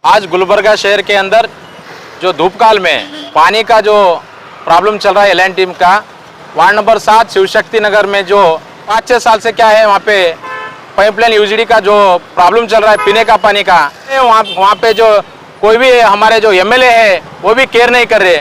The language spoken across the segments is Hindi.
आज गुलबर्गा शहर के अंदर जो धूपकाल में पानी का जो प्रॉब्लम चल रहा है एल टीम का, वार्ड नंबर 7 शिवशक्ति नगर में जो 5-6 साल से क्या है वहाँ पे पाइपलाइन यूजीडी का जो प्रॉब्लम चल रहा है पीने का पानी का, वहाँ पे जो कोई भी हमारे जो एमएलए है वो भी केयर नहीं कर रहे।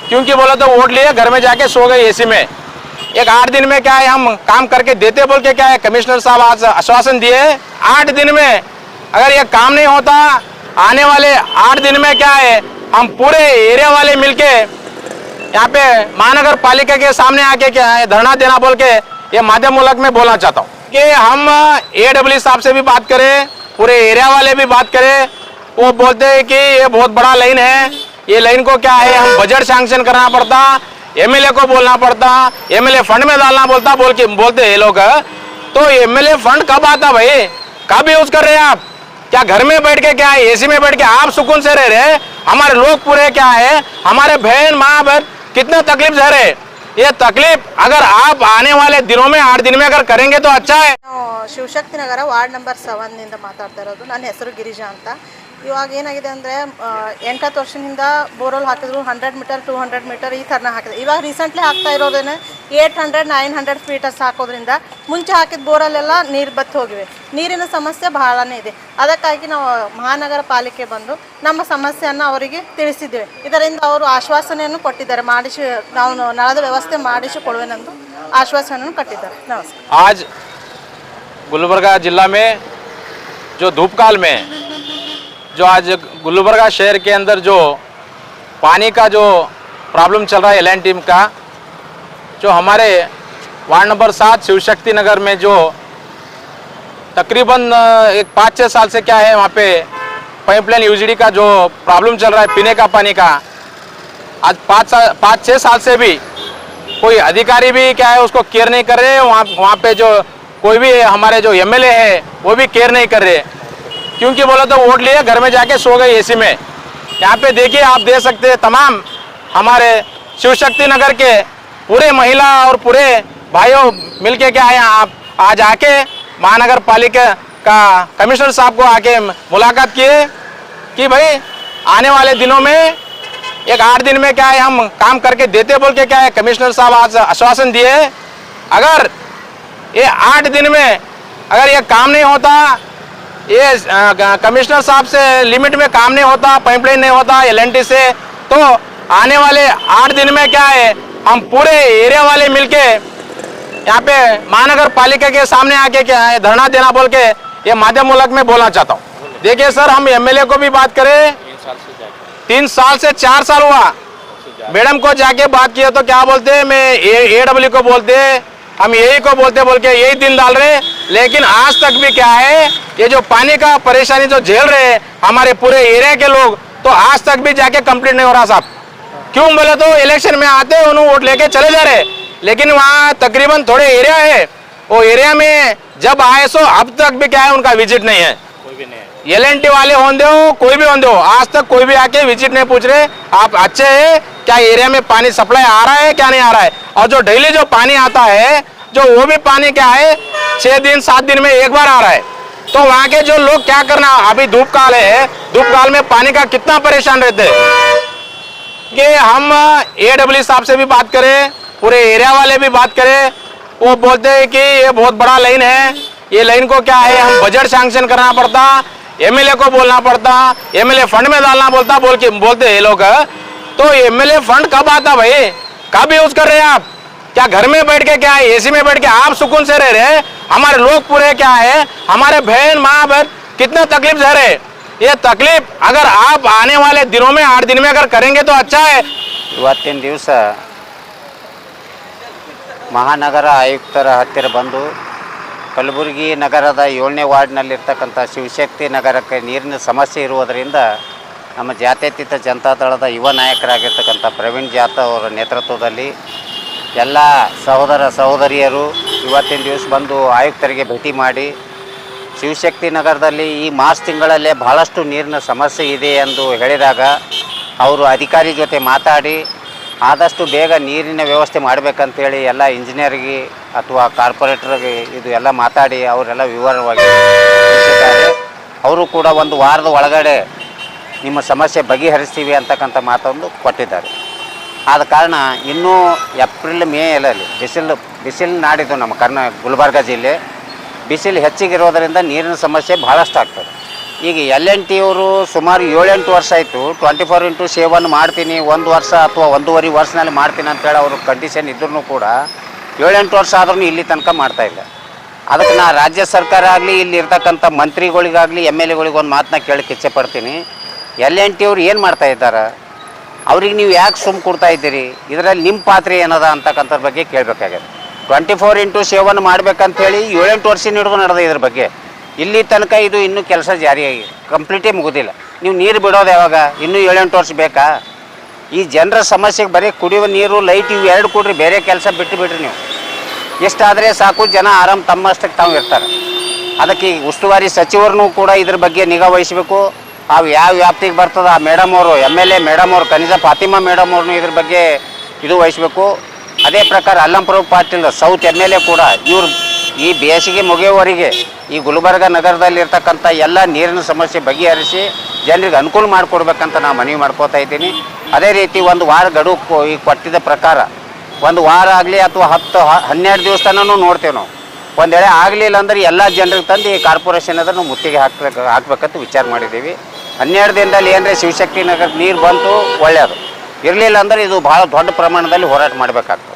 क्योंकि बोला तो वोट लिए घर में जाके सो गए एसी में। एक 8 दिन में क्या है हम काम करके देते बोल के क्या है कमिश्नर साहब आज आश्वासन दिए। 8 दिन में अगर ये काम नहीं होता, आने वाले 8 दिन में क्या है हम पूरे एरिया वाले मिलके यहाँ पे महानगर पालिका के सामने आके क्या है धरना देना बोल के ये माध्यम मूलक में बोलना चाहता हूँ कि हम AW साहब से भी बात करें, पूरे एरिया वाले भी बात करें। वो बोलते हैं कि ये बहुत बड़ा लाइन है, ये लाइन को क्या है हम बजट सैंक्शन करना पड़ता, एमएलए को बोलना पड़ता, एमएलए फंड में डालना बोलते ये लोग। तो एमएलए फंड कब आता भाई, कब यूज कर रहे हैं आप? क्या घर में बैठ के क्या है एसी में बैठ के आप सुकून से रह रहे? हमारे लोग पूरे क्या है, हमारे बहन माँ बहन कितना तकलीफ झेल रहे। ये तकलीफ अगर आप आने वाले दिनों में 8 दिन में अगर करेंगे तो अच्छा है। ಶಿವಶಕ್ತಿ ನಗರ ವಾರ್ಡ್ ನಂಬರ್ 7 ನಿಂದ ಮಾತಾಡ್ತಾ ಇರೋದು। ನನ್ನ ಹೆಸರು ಗಿರಿಜಾ ಅಂತ। ಇವಾಗ ಏನಾಗಿದೆ ಅಂದರೆ 8-10 ವರ್ಷದಿಂದ ಬೋರ್ವೆಲ್ ಹಾಕಿದ್ರು 100 ಮೀಟರ್ 200 ಮೀಟರ್ ಈ ಥರನ ಹಾಕಿದ್ರು। ಇವಾಗ ರೀಸೆಂಟ್ಲಿ ಹಾಕ್ತಾ ಇರೋದೇನೆ 800-900 ಫೀಟರ್ಸ್ ಹಾಕೋದ್ರಿಂದ ಮುಂಚೆ ಹಾಕಿದ ಬೋರಲ್ಲೆಲ್ಲ ನೀರು ಬತ್ತಿ ಹೋಗಿವೆ। ನೀರಿನ ಸಮಸ್ಯೆ ಬಹಳನೇ ಇದೆ। ಅದಕ್ಕಾಗಿ ನಾವು ಮಹಾನಗರ ಪಾಲಿಕೆ ಬಂದು ನಮ್ಮ ಸಮಸ್ಯೆಯನ್ನು ಅವರಿಗೆ ತಿಳಿಸಿದ್ದೇವೆ। ಇದರಿಂದ ಅವರು ಆಶ್ವಾಸನೆಯನ್ನು ಕೊಟ್ಟಿದ್ದಾರೆ, ನಾವು ನಳದ ವ್ಯವಸ್ಥೆ ಮಾಡಿಸಿಕೊಡುವೆನೆಂದು ಆಶ್ವಾಸನೆಯನ್ನು ಕೊಟ್ಟಿದ್ದಾರೆ। ನಮಸ್ಕಾರ। आज गुलबर्गा जिला में जो धूपकाल में जो आज गुलबर्गा शहर के अंदर जो पानी का जो प्रॉब्लम चल रहा है एल टीम का, जो हमारे वार्ड नंबर 7 शिवशक्ति नगर में जो तकरीबन 5-6 साल से क्या है वहाँ पे पाइपलाइन यूजीडी का जो प्रॉब्लम चल रहा है पीने का पानी का, आज 5-6 साल से भी कोई अधिकारी भी क्या है उसको केयर नहीं कर रहे। वहाँ पे जो कोई भी हमारे जो एमएलए है वो भी केयर नहीं कर रहे। क्योंकि बोला तो वोट लिए घर में जाके सो गए एसी में। यहाँ पे देखिए, आप दे सकते हैं तमाम हमारे शिवशक्ति नगर के पूरे महिला और पूरे भाइयों मिलके क्या है आप आज आके महानगर पालिका का कमिश्नर साहब को आके मुलाकात किए कि भाई आने वाले दिनों में एक 8 दिन में क्या है हम काम करके देते बोल के क्या है कमिश्नर साहब आज आश्वासन दिए। अगर ये 8 दिन में अगर ये काम नहीं होता, ये कमिश्नर साहब से लिमिट में काम नहीं होता, पाइपलाइन नहीं होता LNT से, तो आने वाले 8 दिन में क्या है हम पूरे एरिया वाले मिलके यहाँ पे महानगर पालिका के सामने आके क्या है धरना देना बोल के ये माध्यम मूलक में बोलना चाहता हूँ। देखिए सर, हम एमएलए को भी बात करें, 3 साल से 4 साल हुआ, मैडम को जाके बात किया तो क्या बोलते, मैं AW को बोलते, हम यही को बोलते बोल के यही दिन डाल रहे। लेकिन आज तक भी क्या है ये जो पानी का परेशानी जो झेल रहे हैं हमारे पूरे एरिया के लोग, तो आज तक भी जाके कंप्लीट नहीं हो रहा साहब। क्यों बोले तो इलेक्शन में आते हैं उन्होंने वोट लेके चले जा रहे, लेकिन वहाँ तकरीबन थोड़े एरिया है, वो एरिया में जब आए सो अब तक भी क्या है उनका विजिट नहीं है। कोई भी नहीं है, LNT वाले हों दो कोई भी हों दो, आज तक कोई भी आके विजिट नहीं पूछ रहे आप अच्छे है क्या एरिया में पानी सप्लाई आ रहा है क्या नहीं आ रहा है। और जो डेली जो पानी आता है जो वो भी पानी क्या है 6 दिन 7 दिन में एक बार आ रहा है। तो वहाँ के जो लोग क्या करना, अभी धूप काल है, धूप काल में पानी का कितना परेशान रहते हैं। कि हम AW साहब से भी बात करें, पूरे एरिया वाले भी बात करें, वो बोलते हैं कि ये बहुत बड़ा लाइन है, ये लाइन को क्या है हम बजट सैंक्शन करना पड़ता, एमएलए को बोलना पड़ता, एमएलए फंड में डालना बोलते ये लोग। तो एमएलए फंड कब आता भाई, कब यूज कर रहे हैं आप? क्या घर में बैठ के क्या है एसी में बैठ के आप सुकून से रह रहे? हमारे लोग पूरे क्या है, हमारे बहन माँ बहन कितना तकलीफ झेल रहे। ये तकलीफ अगर आप आने वाले दिनों में 8 दिन में अगर करेंगे तो अच्छा है। ಇವತ್ತಿನ ದಿವಸ ಮಹಾನಗರ ಆಯುಕ್ತರ ಹತ್ತಿರ ಬಂದು ಕಲಬುರಗಿ ನಗರದ 7ನೇ ವಾರ್ಡ್ನಲ್ಲಿರ್ತಕ್ಕಂಥ ಶಿವಶಕ್ತಿ ನಗರಕ್ಕೆ ನೀರಿನ ಸಮಸ್ಯೆ ಇರುವುದರಿಂದ ನಮ್ಮ ಜಾತ್ಯತೀತ ಜನತಾದಳದ ಯುವ ನಾಯಕರಾಗಿರ್ತಕ್ಕಂಥ ಪ್ರವೀಣ್ ಜಾಧವ್ ಅವರ ನೇತೃತ್ವದಲ್ಲಿ ಎಲ್ಲ ಸಹೋದರ ಸಹೋದರಿಯರು ಇವತ್ತಿನ ದಿವಸ ಬಂದು ಆಯುಕ್ತರಿಗೆ ಭೇಟಿ ಮಾಡಿ ಶಿವಶಕ್ತಿ ನಗರದಲ್ಲಿ ಈ ಮಾರ್ಚ್ ತಿಂಗಳಲ್ಲೇ ಬಹಳಷ್ಟು ನೀರಿನ ಸಮಸ್ಯೆ ಇದೆ ಎಂದು ಹೇಳಿದಾಗ ಅವರು ಅಧಿಕಾರಿ ಜೊತೆ ಮಾತಾಡಿ ಆದಷ್ಟು ಬೇಗ ನೀರಿನ ವ್ಯವಸ್ಥೆ ಮಾಡಬೇಕಂತೇಳಿ ಎಲ್ಲ ಇಂಜಿನಿಯರಿಗೆ ಅಥವಾ ಕಾರ್ಪೊರೇಟರ್ಗೆ ಇದು ಎಲ್ಲ ಮಾತಾಡಿ ಅವರೆಲ್ಲ ವಿವರವಾಗಿ ತಿಳಿಸಿದ್ದಾರೆ। ಅವರು ಕೂಡ ಒಂದು ವಾರದ ಒಳಗಡೆ ನಿಮ್ಮ ಸಮಸ್ಯೆ ಬಗೆಹರಿಸ್ತೀವಿ ಅಂತಕ್ಕಂಥ ಮಾತೊಂದು ಕೊಟ್ಟಿದ್ದಾರೆ. ಆದ ಕಾರಣ ಇನ್ನೂ ಏಪ್ರಿಲ್ ಮೇ ಅಲ್ಲಿ ಬಿಸಿಲು ನಾಡಿದ್ದು ನಮ್ಮ ಗುಲ್ಬರ್ಗ ಜಿಲ್ಲೆ ಬಿಸಿಲು ಹೆಚ್ಚಿಗಿರೋದರಿಂದ ನೀರಿನ ಸಮಸ್ಯೆ ಭಾಳಷ್ಟು ಆಗ್ತದೆ. ಈಗ L&T ಅವರು ಸುಮಾರು 7-8 ವರ್ಷ ಆಯಿತು 24x7 ಮಾಡ್ತೀನಿ, 1 ವರ್ಷ ಅಥವಾ 1.5 ವರ್ಷನಲ್ಲಿ ಮಾಡ್ತೀನಿ ಅಂತೇಳಿ ಅವರು ಕಂಡೀಷನ್ ಇದ್ರೂ ಕೂಡ 7-8 ವರ್ಷ ಆದ್ರೂ ಇಲ್ಲಿ ತನಕ ಮಾಡ್ತಾಯಿಲ್ಲ. ಅದಕ್ಕೆ ನಾ ರಾಜ್ಯ ಸರ್ಕಾರ ಆಗಲಿ ಇಲ್ಲಿ ಇರ್ತಕ್ಕಂಥ ಮಂತ್ರಿಗಳಿಗಾಗಲಿ MLAಗಳಿಗೆ ಒಂದು ಮಾತನ್ನ ಕೇಳಕ್ಕೆ ಇಚ್ಛೆ ಪಡ್ತೀನಿ. L&T ಅವ್ರು ಏನು ಮಾಡ್ತಾ ಇದ್ದಾರೆ, ಅವ್ರಿಗೆ ನೀವು ಯಾಕೆ ಸುಮ್ಮ ಕೊಡ್ತಾ ಇದ್ದೀರಿ, ಇದರಲ್ಲಿ ನಿಮ್ಮ ಪಾತ್ರ ಏನದ ಅಂತಕ್ಕಂಥದ್ರ ಬಗ್ಗೆ ಕೇಳಬೇಕಾಗಿದೆ. 24x7 ಮಾಡ್ಬೇಕಂತೇಳಿ 7-8 ವರ್ಷ ಹಿಡಿದು ನಡೆದ ಇದ್ರ ಬಗ್ಗೆ ಇಲ್ಲಿ ತನಕ ಇದು ಇನ್ನೂ ಕೆಲಸ ಜಾರಿಯಾಗಿ ಕಂಪ್ಲೀಟೇ ಮುಗೋದಿಲ್ಲ. ನೀವು ನೀರು ಬಿಡೋದು ಯಾವಾಗ, ಇನ್ನೂ 7-8 ವರ್ಷ ಬೇಕಾ? ಈ ಜನರ ಸಮಸ್ಯೆಗೆ ಬರೀ ಕುಡಿಯುವ ನೀರು, ಲೈಟ್ ಇವು 2 ಕೊಡ್ರಿ, ಬೇರೆ ಕೆಲಸ ಬಿಟ್ಟುಬಿಡ್ರಿ. ನೀವು ಎಷ್ಟಾದರೆ ಸಾಕು, ಜನ ಆರಾಮ್ ತಮ್ಮಷ್ಟಕ್ಕೆ ತಾವು ಇರ್ತಾರೆ. ಅದಕ್ಕೆ ಈ ಉಸ್ತುವಾರಿ ಸಚಿವರನ್ನು ಕೂಡ ಇದ್ರ ಬಗ್ಗೆ ನಿಗಾ ವಹಿಸಬೇಕು. ಅವು ಯಾವ ವ್ಯಾಪ್ತಿಗೆ ಬರ್ತದೆ ಆ ಮೇಡಮ್ ಅವರು MLA ಮೇಡಮ್ ಅವರು ಕನಿಜ ಫಾತಿಮಾ ಮೇಡಮ್ ಅವ್ರನ್ನೂ ಇದ್ರ ಬಗ್ಗೆ ಇದು ವಹಿಸಬೇಕು. ಅದೇ ಪ್ರಕಾರ ಅಲ್ಲಂಪ್ರಭು ಪಾಟೀಲ್ ಸೌತ್ MLA ಕೂಡ ಇವರು ಈ ಬೇಸಿಗೆ ಮುಗಿಯುವವರೆಗೆ ಈ ಗುಲ್ಬರ್ಗ ನಗರದಲ್ಲಿರ್ತಕ್ಕಂಥ ಎಲ್ಲ ನೀರಿನ ಸಮಸ್ಯೆ ಬಗೆಹರಿಸಿ ಜನರಿಗೆ ಅನುಕೂಲ ಮಾಡಿಕೊಡ್ಬೇಕಂತ ನಾನು ಮನವಿ ಮಾಡ್ಕೋತಾ ಇದ್ದೀನಿ. ಅದೇ ರೀತಿ 1 ವಾರ ಗಡುವು ಈ ಕೊಟ್ಟಿದ್ದ ಪ್ರಕಾರ 1 ವಾರ ಆಗಲಿ ಅಥವಾ 10-12 ದಿವಸ ತನೂ ನೋಡ್ತೇವೆ ನಾವು. ಒಂದು ವೇಳೆ ಆಗಲಿಲ್ಲ ಅಂದ್ರೆ ಎಲ್ಲ ಜನರಿಗೆ ತಂದು ಈ ಕಾರ್ಪೊರೇಷನ್ ಅದನ್ನು ಮುತ್ತಿಗೆ ಹಾಕ್ಬೇಕಂತ ವಿಚಾರ ಮಾಡಿದ್ದೀವಿ. 12 ದಿನದಲ್ಲಿ ಏನಂದರೆ ಶಿವಶಕ್ತಿ ನಗರ ನೀರು ಬಂತು ಒಳ್ಳೆಯದು, ಇರಲಿಲ್ಲ ಅಂದ್ರೆ ಇದು ಭಾಳ ದೊಡ್ಡ ಪ್ರಮಾಣದಲ್ಲಿ ಹೋರಾಟ ಮಾಡಬೇಕಾಗ್ತದೆ.